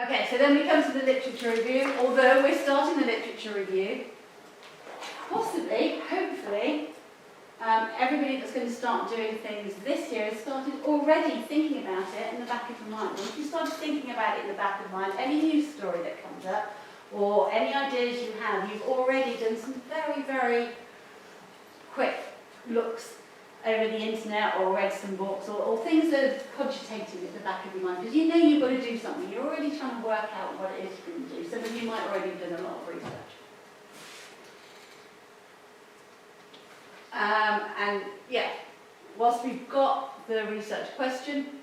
Okay, so then we come to the literature review. Although we're starting the literature review, possibly, hopefully, everybody that's going to start doing things this year has started already thinking about it in the back of your mind. And if you started thinking about it in the back of mind, any news story that comes up, or any ideas you have, you've already done some very, very quick looks over the internet or read some books or things that are cogitating at the back of your mind, because you know you've got to do something. You're already trying to work out what it is you're going to do. Some of you might already have done a lot of research. And yeah, whilst we've got the research question,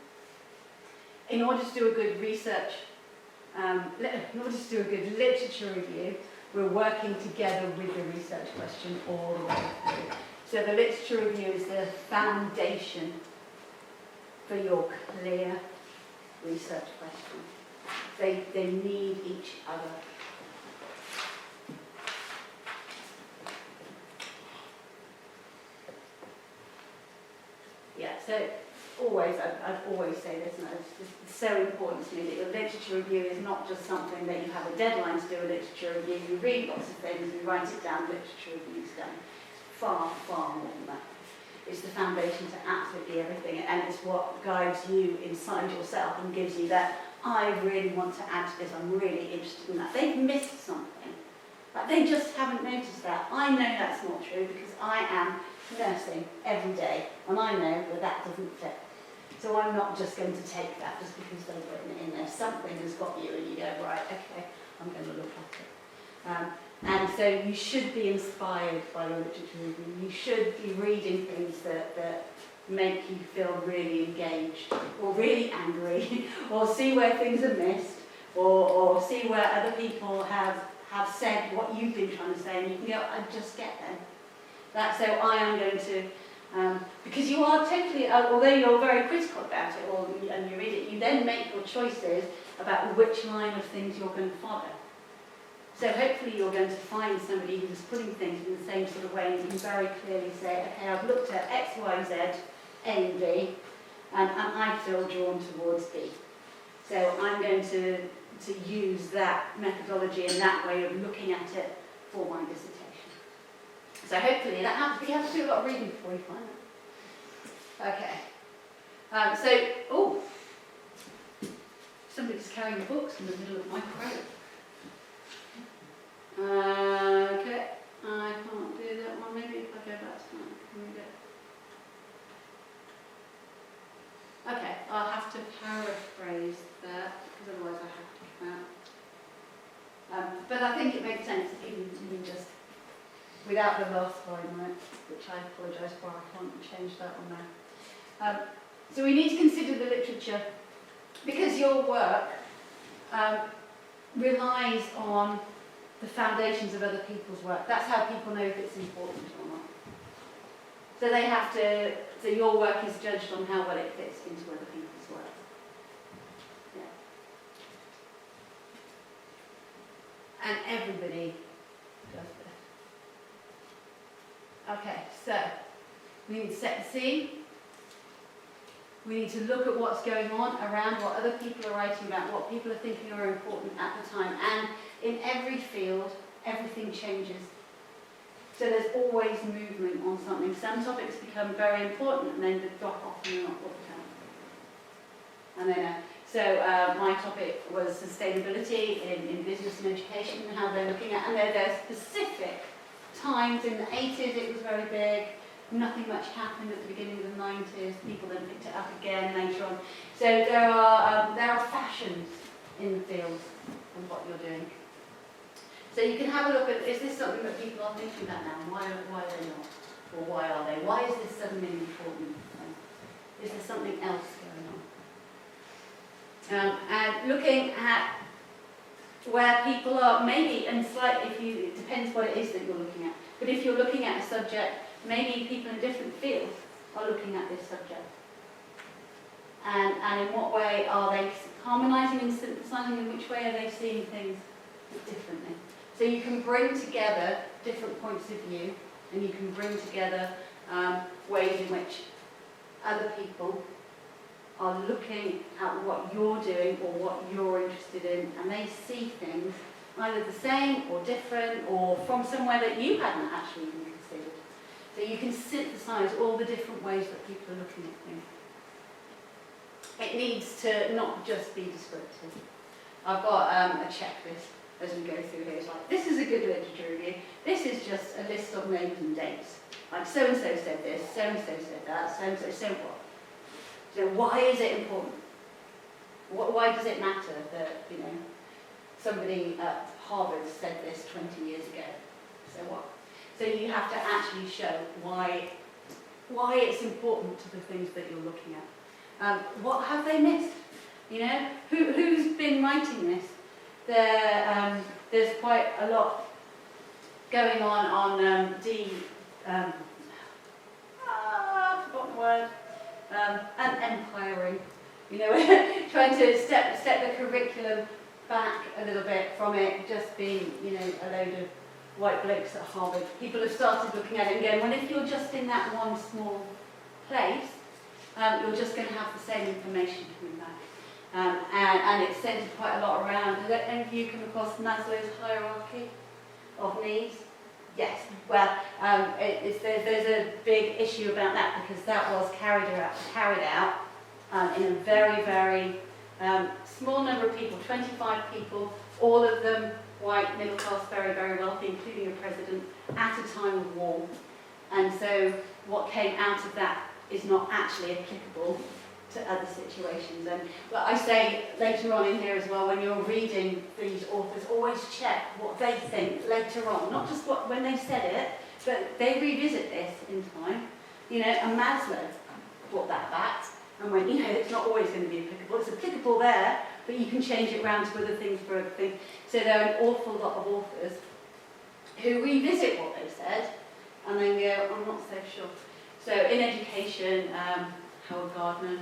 in order to do a good research, in order to do a good literature review, we're working together with the research question all the way through. So the literature review is the foundation for your clear research question. They need each other. Yeah, so always, I'd always say this, and it's so important to me that your literature review is not just something that you have a deadline to do a literature review, you read lots of things, you write it down, literature review's done. Far, far more than that. It's the foundation to absolutely everything, and it's what guides you inside yourself and gives you that, I really want to add to this, I'm really interested in that. They've missed something, but they just haven't noticed that. I know that's not true because I am nursing every day, and I know that that doesn't fit. So I'm not just going to take that just because they've written it in there. Something has got you, and you go, right, okay, I'm going to look at it. And so you should be inspired by your literature review. You should be reading things that make you feel really engaged, or really angry, or see where things are missed, or see where other people have said what you've been trying to say, and you can go, I just get them. That's so I am going to, because you are totally, although you're very critical about it, and you read it, you then make your choices about which line of things you're going to follow. So hopefully you're going to find somebody who's putting things in the same sort of way, and you can very clearly say, okay, I've looked at X, Y, Z, A and B, and I feel drawn towards B. So I'm going to use that methodology and that way of looking at it for my dissertation. So hopefully that happens, but you have to do a lot of reading before you find that. Okay. Somebody's carrying the books in the middle of my crate. Okay, I can't do that one. Maybe if I go back to that, can we go? Okay, I'll have to paraphrase that because otherwise I have to come out. But I think it makes sense if you just, without the last line, right, which I apologise for, I can't change that one now. So we need to consider the literature because your work relies on the foundations of other people's work. That's how people know if it's important or not. So they have to, so your work is judged on how well it fits into other people's work. Yeah. And everybody does this. Okay, so we need to set the scene. We need to look at what's going on around, what other people are writing about, what people are thinking are important at the time. And in every field, everything changes. So there's always movement on something. Some topics become very important and then they drop off and they're not looked at. And then, my topic was sustainability in business and education and how they're looking at, and there are specific times in the 80s it was very big. Nothing much happened at the beginning of the 90s. People then picked it up again later on. So there are fashions in the field of what you're doing. So you can have a look at, is this something that people are thinking about now? Why are they not? Or why are they? Why is this suddenly important? Is there something else going on? And looking at where people are, maybe, and slightly, it depends what it is that you're looking at. But if you're looking at a subject, maybe people in different fields are looking at this subject. And in what way are they harmonising and synthesising, in which way are they seeing things differently? So you can bring together different points of view, and you can bring together ways in which other people are looking at what you're doing or what you're interested in, and they see things either the same or different or from somewhere that you hadn't actually even considered. So you can synthesize all the different ways that people are looking at things. It needs to not just be descriptive. I've got a checklist as we go through here. It's like, this is a good literature review. This is just a list of names and dates. Like, so-and-so said this, so-and-so said that, so-and-so said what. So why is it important? Why does it matter that, somebody at Harvard said this 20 years ago? So what? So you have to actually show why it's important to the things that you're looking at. What have they missed? Who's been writing this? There's quite a lot going on forgotten the word, and empiring. Trying to step the curriculum back a little bit from it just being, a load of white blokes at Harvard. People have started looking at it and going, well, if you're just in that one small place, you're just going to have the same information coming back. And it's centred quite a lot around. Has any of you come across Maslow's hierarchy of needs? Yes. Well, there's a big issue about that because that was carried out in a very, very small number of people, 25 people, all of them white, middle class, very, very wealthy, including a president, at a time of war. And so what came out of that is not actually applicable to other situations. But I say later on in here as well, when you're reading these authors, always check what they think later on, not just when they said it, but they revisit this in time. And Maslow brought that back and went, it's not always going to be applicable. It's applicable there, but you can change it around to other things for other things. So there are an awful lot of authors who revisit what they said and then go, I'm not so sure. So in education, Howard Gardner,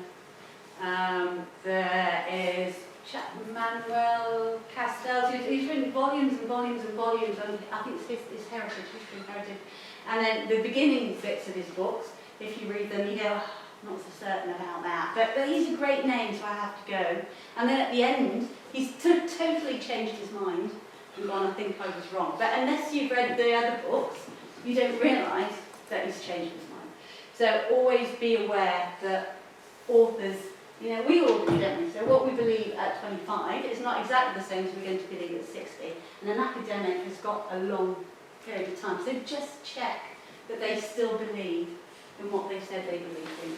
there is Manuel Castells, who's written volumes and volumes and volumes on, I think it's his heritage, history and heritage. And then the beginning bits of his books, if you read them, you go, not so certain about that. But he's a great name, so I have to go. And then at the end, he's totally changed his mind and gone, I think I was wrong. But unless you've read the other books, you don't realise that he's changed his mind. So always be aware that authors, we all do, don't we? So what we believe at 25 is not exactly the same as we're going to believe at 60. And an academic has got a long period of time. So just check that they still believe in what they said they believed in.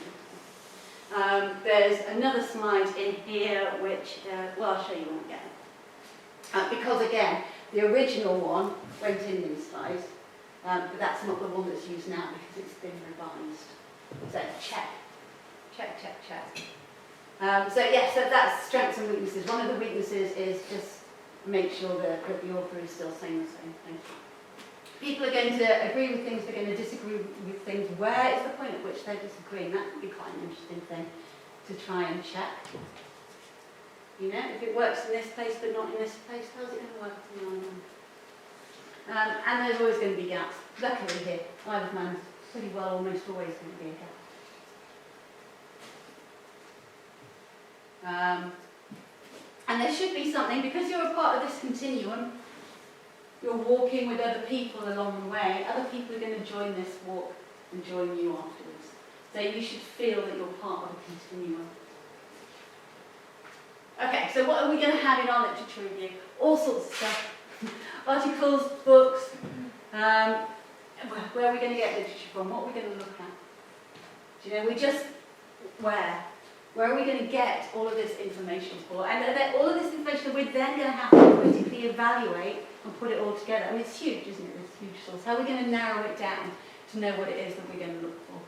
There's another slide in here which, I'll show you when I get it. Because again, the original one went in these slides, but that's not the one that's used now because it's been revised. So check. So that's strengths and weaknesses. One of the weaknesses is just make sure that the author is still saying the same thing. People are going to agree with things, they're going to disagree with things. Where is the point at which they're disagreeing? That would be quite an interesting thing to try and check. If it works in this place but not in this place, how's it going to work in the other one? And there's always going to be gaps. Luckily here, Isle of Man is pretty well almost always going to be a gap. And there should be something, because you're a part of this continuum, you're walking with other people along the way, other people are going to join this walk and join you afterwards. So you should feel that you're part of a continuum. Okay, so what are we going to have in our literature review? All sorts of stuff. Articles, books, where are we going to get literature from? What are we going to look at? Where are we going to get all of this information for? And all of this information we're then going to have to critically evaluate and put it all together. I mean, it's huge, isn't it? It's a huge source. How are we going to narrow it down to know what it is that we're going to look for?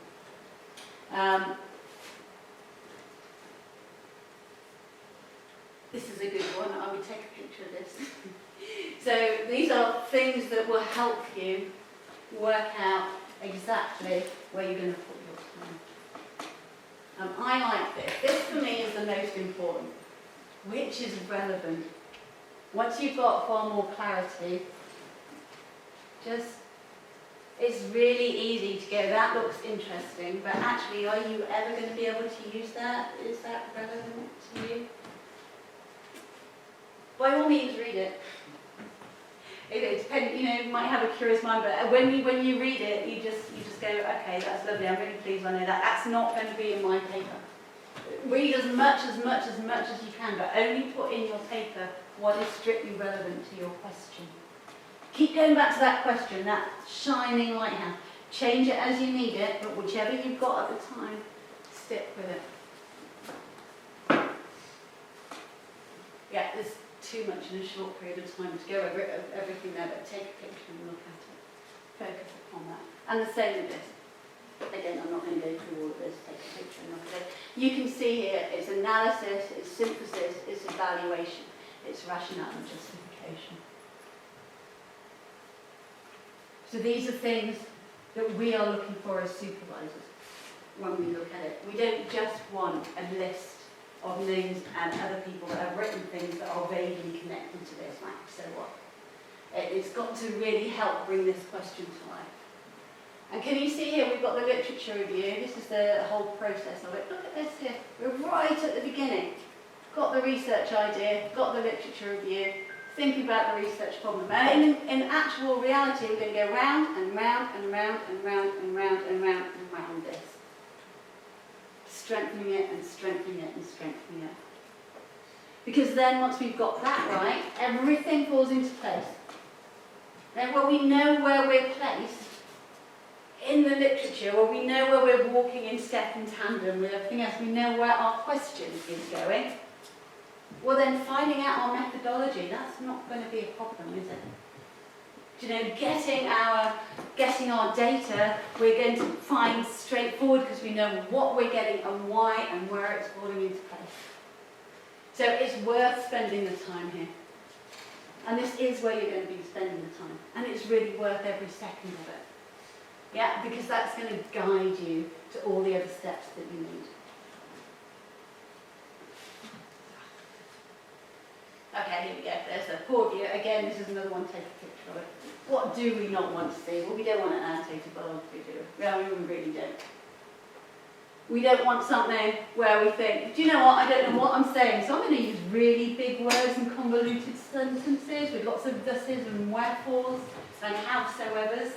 This is a good one. I would take a picture of this. So these are things that will help you work out exactly where you're going to put your time. I like this. This for me is the most important. Which is relevant? Once you've got far more clarity, just It's really easy to go, that looks interesting, but actually, are you ever going to be able to use that? Is that relevant to you? By all means, read it. It depends, you might have a curious mind, but when you read it, you just go, okay, that's lovely, I'm really pleased I know that. That's not going to be in my paper. Read as much as you can, but only put in your paper what is strictly relevant to your question. Keep going back to that question, that shining lighthouse. Change it as you need it, but whichever you've got at the time, stick with it. Yeah, there's too much in a short period of time to go over everything there, but take a picture and look at it. Focus upon that. And the same with this. Again, I'm not going to go through all of this. Take a picture and look at it. You can see here, it's analysis, it's synthesis, it's evaluation, it's rationale and justification. So these are things that we are looking for as supervisors when we look at it. We don't just want a list of names and other people that have written things that are vaguely connected to this, like, so what? It's got to really help bring this question to life. And can you see here, we've got the literature review. This is the whole process of it. Look at this here. We're right at the beginning. Got the research idea, got the literature review, thinking about the research problem. And in actual reality, we're going to go round and round and round and round and round and round and round this. Strengthening it and strengthening it and strengthening it. Because then once we've got that right, everything falls into place. Then when we know where we're placed in the literature, or we know where we're walking in step and tandem with everything else, we know where our question is going, well then finding out our methodology, that's not going to be a problem, is it? Getting our data, we're going to find straightforward because we know what we're getting and why and where it's falling into place. So it's worth spending the time here. And this is where you're going to be spending the time. And it's really worth every second of it. Yeah, because that's going to guide you to all the other steps that you need. Okay, here we go. There's the poor view. Again, this is another one, take a picture of it. What do we not want to see? Well, we don't want an annotated biography, do we? Well, we really don't. We don't want something where we think, do you know what, I don't know what I'm saying, so I'm going to use really big words and convoluted sentences with lots of thuses and wherefores and howsoevers,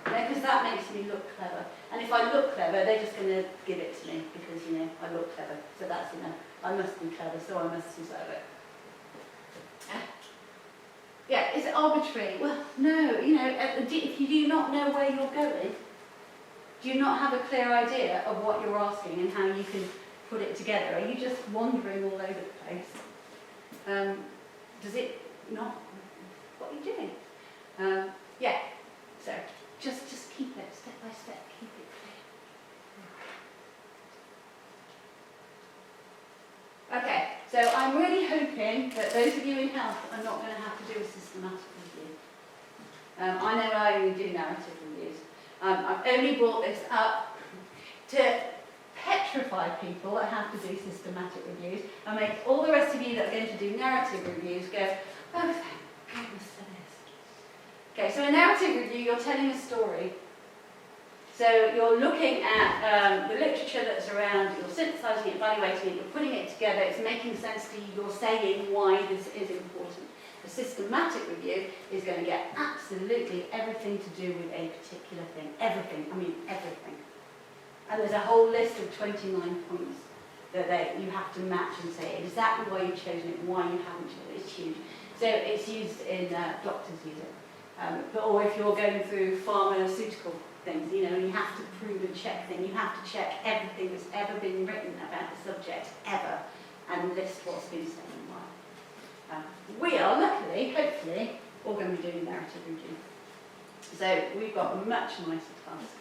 because that makes me look clever. And if I look clever, they're just going to give it to me because, I look clever. So that's enough. I must be clever, so I must deserve it. Yeah, is it arbitrary? Well, no, if you do not know where you're going, do you not have a clear idea of what you're asking and how you can put it together? Are you just wandering all over the place? Does it not? What are you doing? Yeah, so just keep it step by step, keep it clear. Okay, so I'm really hoping that those of you in health are not going to have to do a systematic review. I know I only do narrative reviews. I've only brought this up to petrify people that have to do systematic reviews and make all the rest of you that are going to do narrative reviews go, oh, thank goodness for this. Okay, so a narrative review, you're telling a story. So you're looking at the literature that's around, you're synthesizing it, evaluating it, you're putting it together, it's making sense to you, you're saying why this is important. A systematic review is going to get absolutely everything to do with a particular thing. Everything, I mean everything. And there's a whole list of 29 points that you have to match and say exactly why you've chosen it, why you haven't chosen it. It's huge. So it's used in, doctors use it. Or if you're going through pharmaceutical things, you have to prove and check things. You have to check everything that's ever been written about the subject, ever, and list what's been said and why. We are, luckily, hopefully, all going to be doing narrative review. So we've got a much nicer task.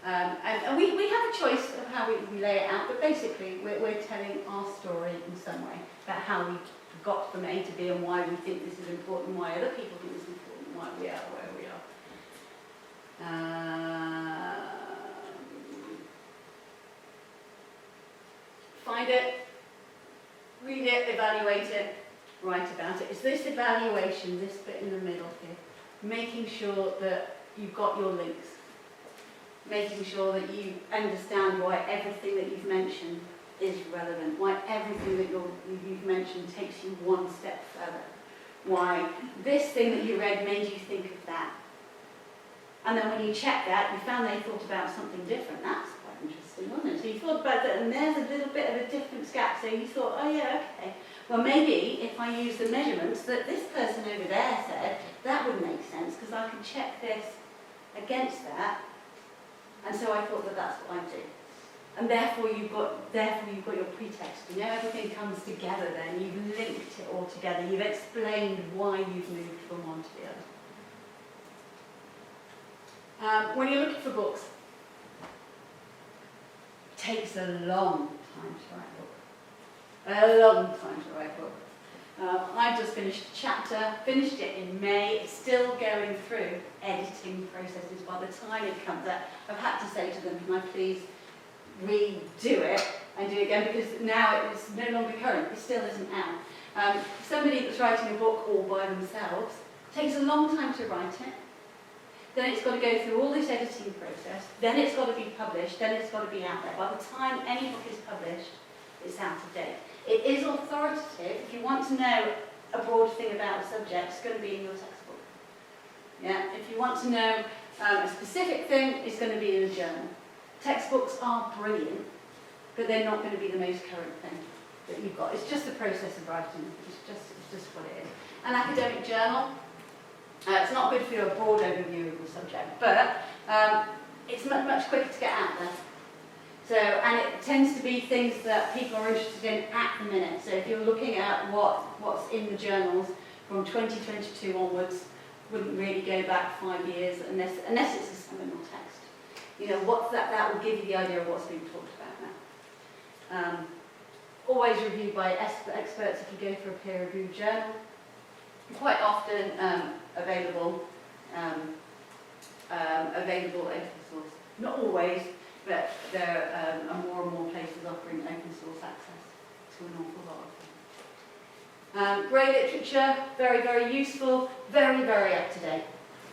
And we have a choice of how we lay it out, but basically we're telling our story in some way about how we got from A to B and why we think this is important, why other people think this is important, why we are where we are. Find it, read it, evaluate it, write about it. It's this evaluation, this bit in the middle here, making sure that you've got your links, making sure that you understand why everything that you've mentioned is relevant, why everything that you've mentioned takes you one step further, why this thing that you read made you think of that. And then when you check that, you found they thought about something different. That's quite interesting, wasn't it? So you thought about that, and there's a little bit of a difference gap. So you thought, oh yeah, okay. Well, maybe if I use the measurements that this person over there said, that would make sense, because I can check this against that. And so I thought that that's what I do. And therefore you've got your pretext. You know, everything comes together then. You've linked it all together. You've explained why you've moved from one to the other. When you're looking for books, it takes a long time to write a book. A long time to write a book. I've just finished a chapter, finished it in May. It's still going through editing processes. By the time it comes out, I've had to say to them, can I please redo it and do it again, because now it's no longer current. It still isn't out. Somebody that's writing a book all by themselves takes a long time to write it. Then it's got to go through all this editing process. Then it's got to be published. Then it's got to be out there. By the time any book is published, it's out of date. It is authoritative. If you want to know a broad thing about a subject, it's going to be in your textbook. Yeah? If you want to know a specific thing, it's going to be in a journal. Textbooks are brilliant, but they're not going to be the most current thing that you've got. It's just the process of writing. It's just what it is. An academic journal, it's not good for your broad overview of the subject, but it's much, much quicker to get out there. So, and it tends to be things that people are interested in at the minute. So if you're looking at what's in the journals from 2022 onwards, wouldn't really go back 5 years unless it's a seminal text. You know, that will give you the idea of what's being talked about now. Always reviewed by experts if you go for a peer-reviewed journal. Quite often available open source. Not always, but there are more and more places offering open source access to an awful lot of them. Grey literature, very, very useful, very, very up to date.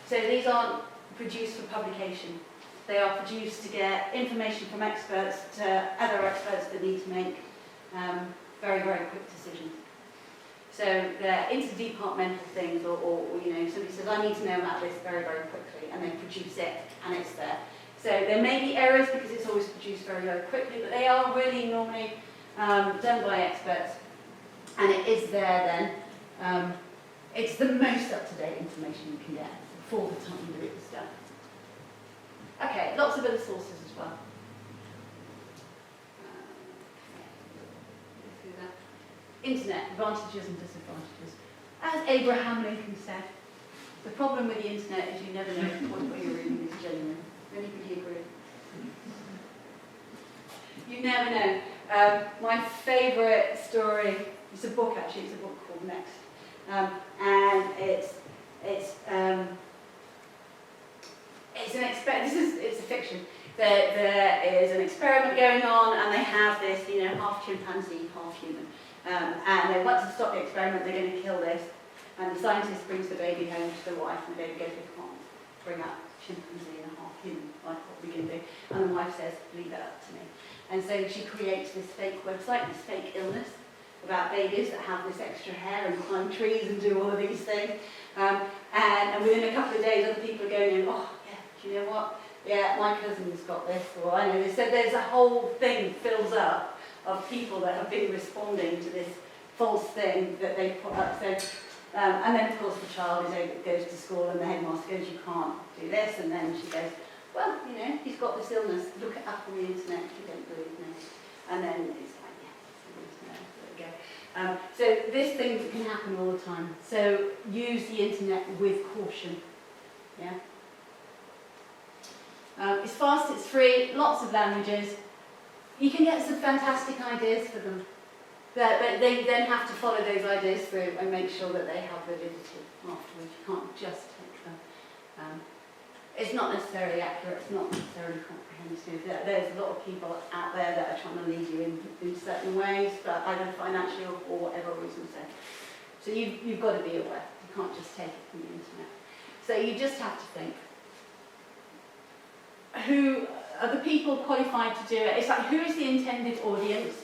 So these aren't produced for publication. They are produced to get information from experts to other experts that need to make very, very quick decisions. So they're interdepartmental things, or you know, somebody says, I need to know about this very, very quickly, and they produce it, and it's there. So there may be errors because it's always produced very, very quickly, but they are really normally done by experts, and it is there then. It's the most up-to-date information you can get for the time that it was done. Okay, lots of other sources as well. Internet, advantages and disadvantages. As Abraham Lincoln said, the problem with the internet is you never know what you're reading is genuine. Anybody agree? You never know. My favourite story, it's a book actually, it's a book called Next. And it's a fiction. There is an experiment going on, and they have this, you know, half chimpanzee, half human. And they want to stop the experiment, they're going to kill this. And the scientist brings the baby home to the wife, and the baby goes, we can't bring up chimpanzee and a half human, like what are we going to do? And the wife says, leave it up to me. And so she creates this fake website, this fake illness, about babies that have this extra hair and climb trees and do all of these things. And within a couple of days, other people are going in, oh, yeah, do you know what? Yeah, my cousin's got this, or I know this. So there's a whole thing fills up of people that have been responding to this false thing that they put up. So, and then, of course, the child goes to school, and the headmaster goes, you can't do this. And then she goes, well, you know, he's got this illness. Look it up on the internet if you don't believe me. And then it's like, yeah, it's the internet. There we go. So this thing can happen all the time. So use the internet with caution. Yeah. It's fast, it's free, lots of languages. You can get some fantastic ideas for them. But they then have to follow those ideas through and make sure that they have validity afterwards. You can't just take them. It's not necessarily accurate, it's not necessarily comprehensive. There's a lot of people out there that are trying to lead you in certain ways, but either financially or whatever reason. So you've got to be aware. You can't just take it from the internet. So you just have to think, who are the people qualified to do it? It's like, who is the intended audience?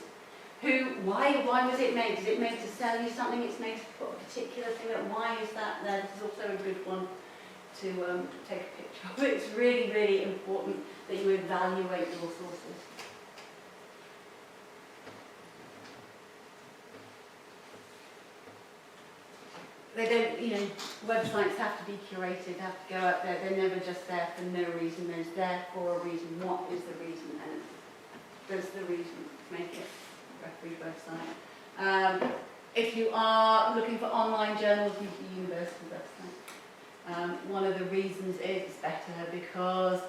Why was it made? Is it made to sell you something? It's made to put a particular thing up. Why is that there? This is also a good one to take a picture of. It's really, really important that you evaluate your sources. They don't, websites have to be curated, have to go up there. They're never just there for no reason. There's there for a reason. What is the reason? And does the reason make it a referee website? If you are looking for online journals, use the university website. One of the reasons is it's better because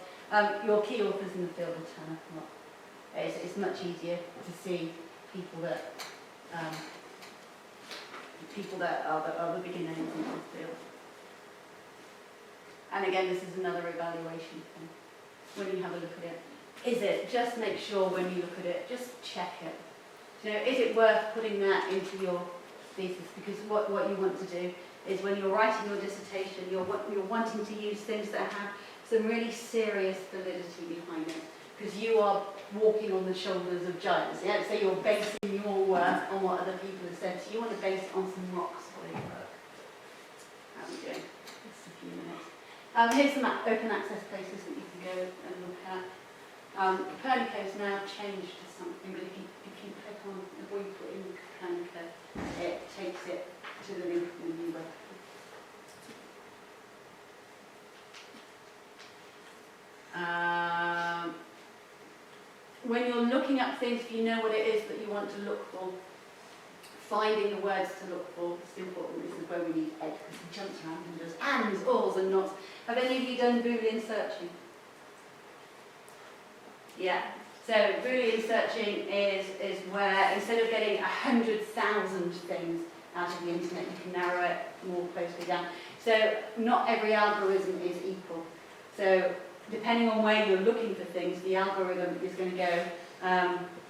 your key authors in the field will turn up a lot. It's much easier to see people that are the beginning in the field. And again, this is another evaluation thing. When you have a look at it, just make sure when you look at it, just check it. Is it worth putting that into your thesis? Because what you want to do is when you're writing your dissertation, you're wanting to use things that have some really serious validity behind it. Because you are walking on the shoulders of giants. Yeah? So you're basing your work on what other people have said. So you want to base it on some rock solid work. How are we doing? Just a few minutes. Here's some open access places that you can go and look at. Copernicus now changed to something, but if you click on the boy you put in Copernicus, it takes it to the link in the new web. When you're looking up things, if you know what it is that you want to look for, finding the words to look for is important. This is where we need Ed, because he jumps around and does ands, ors, and nots. Have any of you done Boolean searching? Yeah. So Boolean searching is where instead of getting 100,000 things out of the internet, you can narrow it more closely down. So not every algorithm is equal. So depending on where you're looking for things, the algorithm is going to go,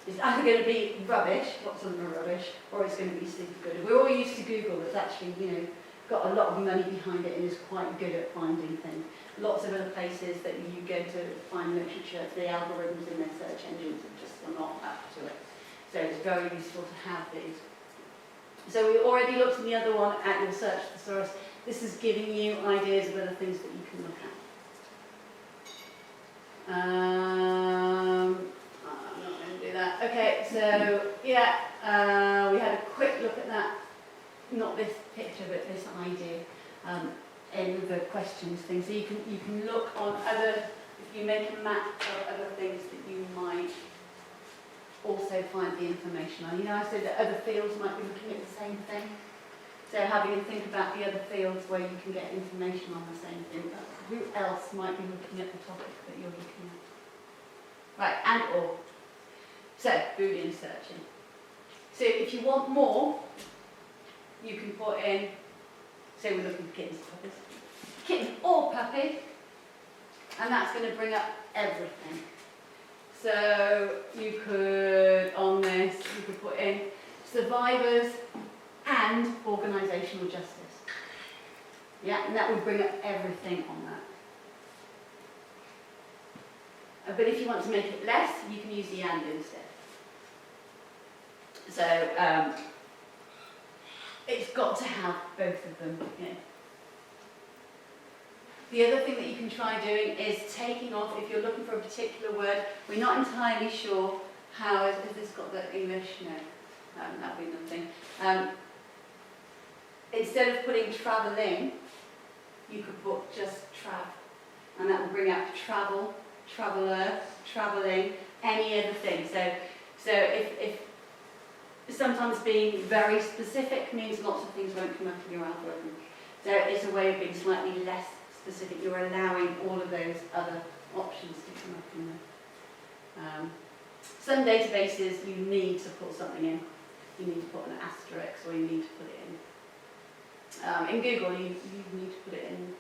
it's either going to be rubbish, lots of them are rubbish, or it's going to be super good. We're all used to Google that's actually, got a lot of money behind it and is quite good at finding things. Lots of other places that you go to find literature, the algorithms in their search engines are not up to it. So it's very useful to have these. So we already looked in the other one at your search thesaurus. This is giving you ideas of other things that you can look at. I'm not going to do that. Okay, so yeah, we had a quick look at that. Not this picture, but this idea in the questions thing. So you can look on other. If you make a map of other things that you might also find the information on. I said that other fields might be looking at the same thing. So having a think about the other fields where you can get information on the same thing. Who else might be looking at the topic that you're looking at? Right, and or. So, Boolean searching. So if you want more, you can put in, say we're looking for kittens or puppies. Kitten or puppy, and that's going to bring up everything. So you could, on this, you could put in survivors and organisational justice. Yeah, and that would bring up everything on that. But if you want to make it less, you can use the and instead. So it's got to have both of them. Yeah. The other thing that you can try doing is taking off, if you're looking for a particular word, we're not entirely sure how, has this got the English? No, that would be nothing. Instead of putting travelling, you could put just trav, and that will bring up travel, traveller, travelling, any other thing. So if sometimes being very specific means lots of things won't come up in your algorithm. So it's a way of being slightly less specific. You're allowing all of those other options to come up in there. Some databases you need to put something in. You need to put an asterisk, or you need to put it in. In Google, you need to put it in.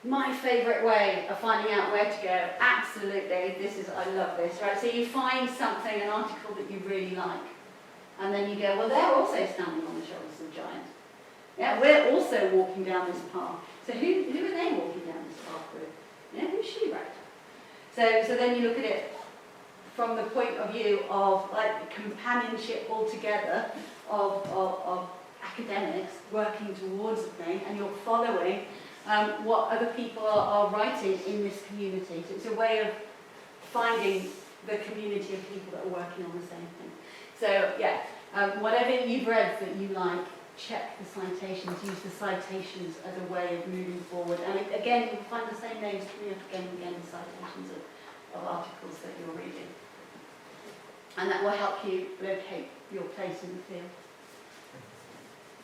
My favourite way of finding out where to go, absolutely, I love this, right? So you find something, an article that you really like, and then you go, well, they're also standing on the shoulders of giants. Yeah, we're also walking down this path. So who are they walking down this path with? Yeah, who's she, right? So then you look at it from the point of view of like companionship altogether of academics working towards a thing, and you're following what other people are writing in this community. So it's a way of finding the community of people that are working on the same thing. So yeah, whatever you've read that you like, check the citations, use the citations as a way of moving forward. And again, you'll find the same names coming up again and again in citations of articles that you're reading. And that will help you locate your place in the field.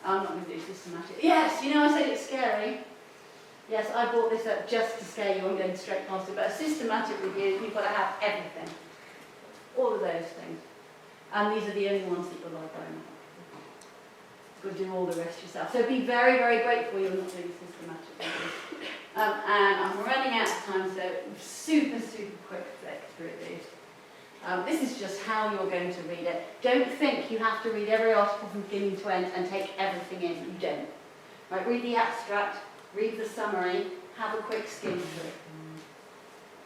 I'm not going to do systematic. Yes, you know, I said it's scary. Yes, I brought this up just to scare you. I'm going straight past it. But a systematic review, you've got to have everything. All of those things. And these are the only ones that you're librarian. You've got to do all the rest yourself. So be very, very grateful you're not doing systematic reviews. And I'm running out of time, so super, super quick flick through these. This is just how you're going to read it. Don't think you have to read every article from beginning to end and take everything in. You don't. Right, read the abstract, read the summary, have a quick skim through it.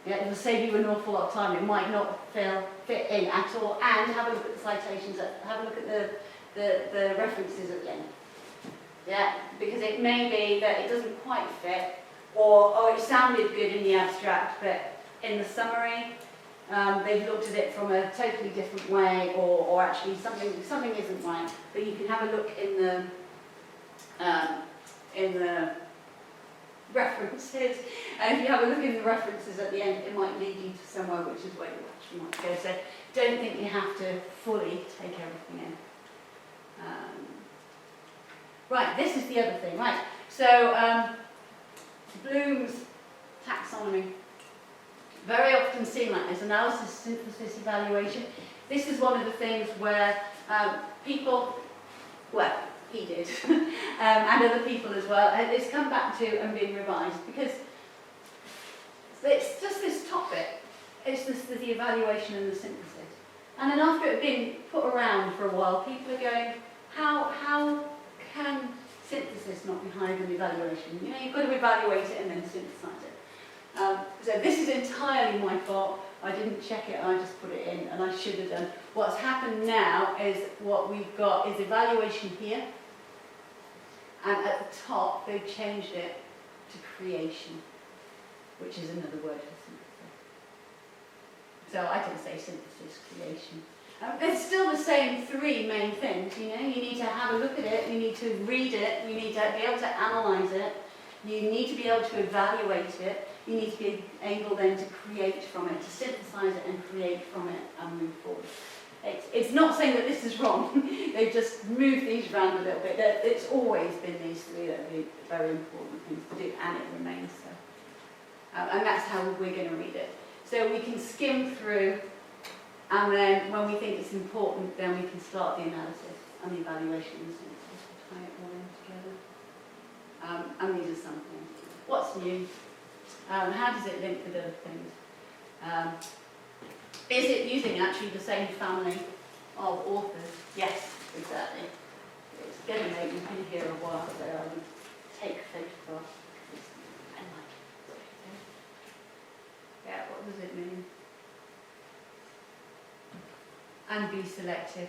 Yeah, it'll save you an awful lot of time. It might not fit in at all. And have a look at the citations, have a look at the references at the end. Yeah, because it may be that it doesn't quite fit, or it sounded good in the abstract, but in the summary, they've looked at it from a totally different way, or actually something isn't right. But you can have a look in the references, and if you have a look in the references at the end, it might lead you to somewhere which is where you actually want to go. So don't think you have to fully take everything in. Right, this is the other thing. Right, so Bloom's taxonomy. Very often seen like this, analysis, synthesis, evaluation. This is one of the things where people, well, he did, and other people as well, it's come back to and been revised, because it's just this topic, it's the evaluation and the synthesis. And then after it had been put around for a while, people are going, how can synthesis not be higher than evaluation? You know, you've got to evaluate it and then synthesize it. So this is entirely my fault. I didn't check it, I just put it in, and I should have done. What's happened now is what we've got is evaluation here, and at the top they've changed it to creation, which is another word for synthesis. So I didn't say synthesis, creation. It's still the same three main things, you know. You need to have a look at it, you need to read it, you need to be able to analyse it, you need to be able to evaluate it, you need to be able then to create from it, to synthesise it and create from it and move forward. It's not saying that this is wrong, they've just moved these around a little bit. It's always been these three that are very important things to do, and it remains so. And that's how we're going to read it. So we can skim through, and then when we think it's important, then we can start the analysis and the evaluation and synthesis to tie it all in together. And these are some things. What's new? How does it link with other things? Is it using actually the same family of authors? Yes, exactly. It's going to make me be here a while, so I would take photographs. Yeah, what does it mean? And be selective.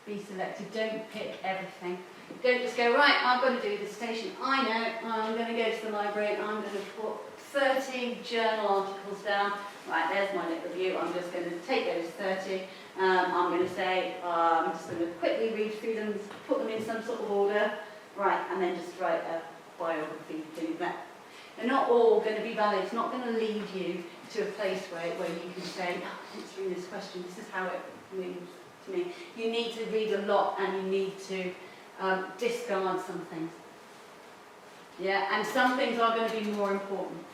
Be selective. Don't pick everything. Don't just go, right, I've got to do this station. I know, I'm going to go to the library and I'm going to put 30 journal articles down. Right, there's my little review. I'm just going to take those 30. I'm going to say, I'm just going to quickly read through them, put them in some sort of order. Right, and then just write a biography to that. They're not all going to be valid. It's not going to lead you to a place where you can say, answering this question, this is how it moves to me. You need to read a lot, and you need to discard some things. Yeah, and some things are going to be more important.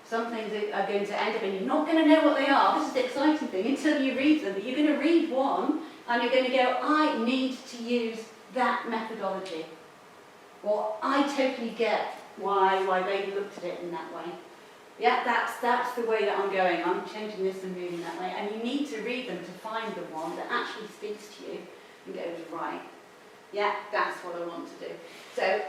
Some things are going to end up, and you're not going to know what they are. This is the exciting thing until you read them. But you're going to read one, and you're going to go, I need to use that methodology. Or I totally get why they looked at it in that way. Yeah, that's the way that I'm going. I'm changing this and moving that way. And you need to read them to find the one that actually speaks to you and goes, right, Yeah, that's what I want to do. So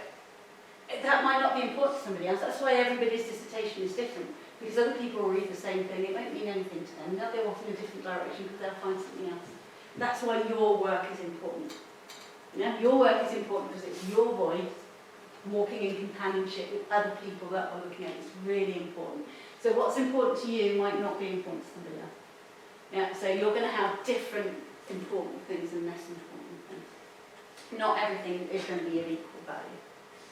that might not be important to somebody else. That's why everybody's dissertation is different. Because other people will read the same thing, it won't mean anything to them. They'll go off in a different direction because they'll find something else. That's why your work is important. You know, your work is important because it's your voice walking in companionship with other people that are looking at it. It's really important. So what's important to you might not be important to somebody else. Yeah, so you're going to have different important things and less important things. Not everything is going to be of equal value.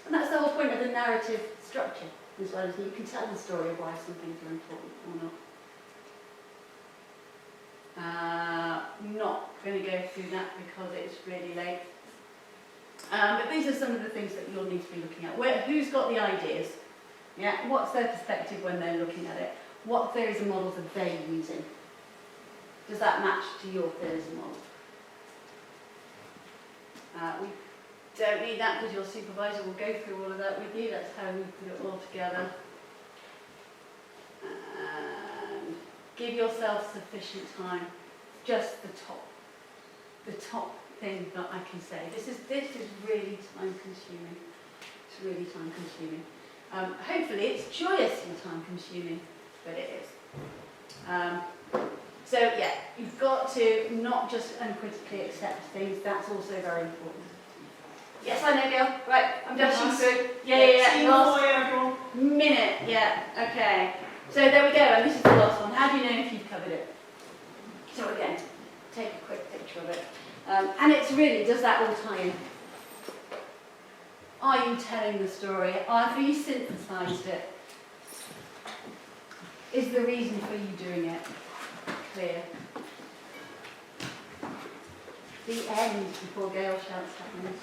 And that's the whole point of the narrative structure, as well as you can tell the story of why some things are important or not. Not going to go through that because it's really late. But these are some of the things that you'll need to be looking at. Who's got the ideas? Yeah, what's their perspective when they're looking at it? What theories and models are they using? Does that match to your theories and models? We don't need that because your supervisor will go through all of that with you. That's how we put it all together. And give yourself sufficient time. Just the top thing that I can say. This is really time consuming. It's really time consuming. Hopefully it's joyously time consuming, but it is. So yeah, you've got to not just uncritically accept things. That's also very important. Yes, I know, girl. Right, I'm dashing through. Yeah. Last minute. Yeah. Okay. So there we go. And this is the last one. How do you know if you've covered it? So again, take a quick picture of it. And it's really, does that all tie in? Are you telling the story? Have you synthesised it? Is the reason for you doing it clear? The end before Gail shouts happening.